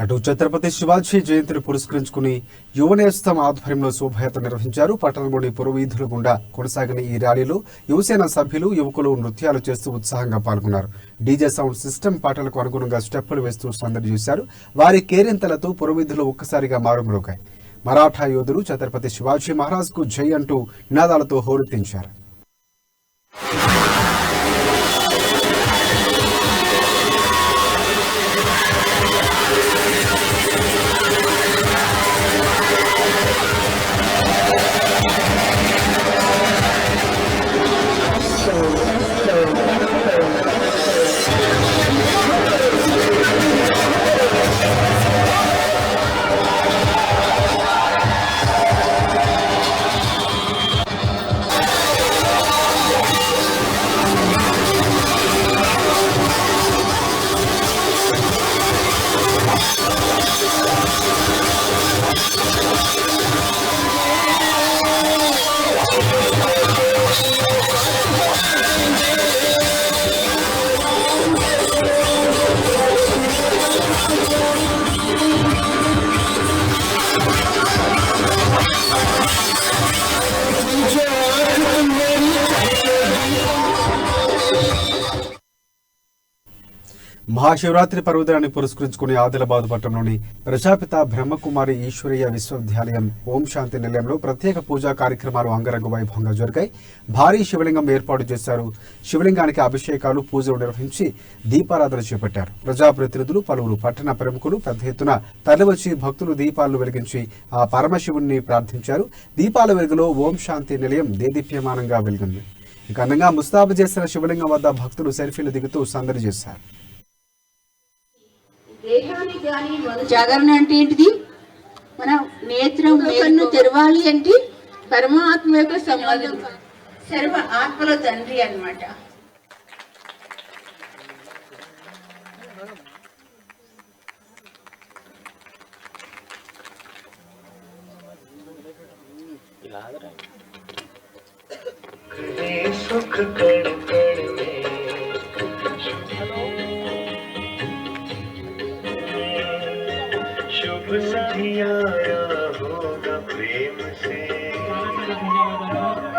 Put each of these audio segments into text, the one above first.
అటు ఛత్రపతి శివాజీ జయంతిని పురస్కరించుకుని యువనేస్తం ఆధ్వర్యంలో శోభయాత్ర నిర్వహించారు. పట్టణంలోని పురవీధుల గుండా కొనసాగిన ఈ ర్యాలీలో యువసేన సభ్యులు యువకులు నృత్యాలు చేస్తూ ఉత్సాహంగా పాల్గొన్నారు. డీజే సౌండ్ సిస్టమ్ పాటలకు అనుగుణంగా స్టెప్పులు వేస్తూ సందడి చేశారు. వారి కేరింతలతో పురవీధులు ఒక్కసారిగా మారుమ్రోగాయి. మరాఠా యోధులు ఛత్రపతి శివాజీ మహారాజ్ కు జై అంటూ నినాదాలతో హోరెత్తించారు. మహాశివరాత్రి పర్వదినాన్ని పురస్కరించుకుని ఆదిలాబాద్ పట్టణంలోని ప్రజాపిత బ్రహ్మకుమారి ఈశ్వరీయ విశ్వవిద్యాలయం ఓం శాంతి నిలయంలో ప్రత్యేక పూజా కార్యక్రమాలు అంగరంగ వైభవంగా జరిగాయి. భారీ శివలింగం ఏర్పాటు చేశారు. శివలింగానికి అభిషేకాలు, పూజలు నిర్వహించి దీపారాధన చేపట్టారు. ప్రజాప్రతినిధులు, పలువురు పట్టణ ప్రముఖులు పెద్ద ఎత్తున తరలివచ్చి భక్తులు దీపాలను వెలిగించి ఆ పరమశివుణ్ణి ప్రార్థించారు. దీపాల వెలుగులో ఓం శాంతి నిలయం దేదీప్యమానంగా వెలిగింది. ఇక అందంగా ముస్తాబు చేసిన శివలింగం వద్ద భక్తులు సెల్ఫీలు దిగుతూ సందడి చేశారు. జాగరణ అంటే ఏంటిది? మన నేత్రం కన్ను తెరవాలి అంటే పరమాత్మ యొక్క సంబంధం, సర్వ ఆత్మల తండ్రి అన్నమాట.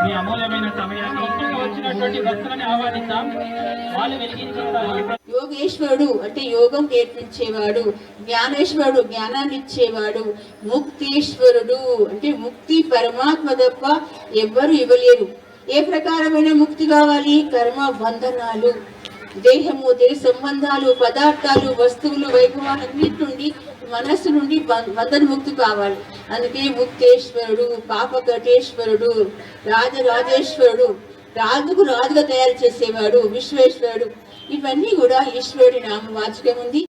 మీ అమూల్యమైన సమయాన్ని ఇంటికి వచ్చినటువంటి భక్తులని ఆహ్వానిద్దాం. వాళ్ళు వెలిగించారు. యోగేశ్వరుడు అంటే యోగం నేర్పించేవాడు, జ్ఞానేశ్వరుడు జ్ఞానాన్ని ఇచ్చేవాడు, ముక్తీశ్వరుడు అంటే ముక్తి పరమాత్మ తప్ప ఎవ్వరు ఇవ్వలేరు. ఏ ప్రకారమైన ముక్తి కావాలి? కర్మ బంధనాలు, దేహము, దేహ సంబంధాలు, పదార్థాలు, వస్తువులు, వైభవాలన్నిటి నుండి, మనస్సు నుండి బంధన ముక్తి కావాలి. అందుకే ముక్తేశ్వరుడు, పాపకటేశ్వరుడు, రాజరాజేశ్వరుడు, రాజుకు రాజుగా తయారు చేసేవాడు, విశ్వేశ్వరుడు, ఇవన్నీ కూడా ఈశ్వరుడి నామవాచకం ఉంది.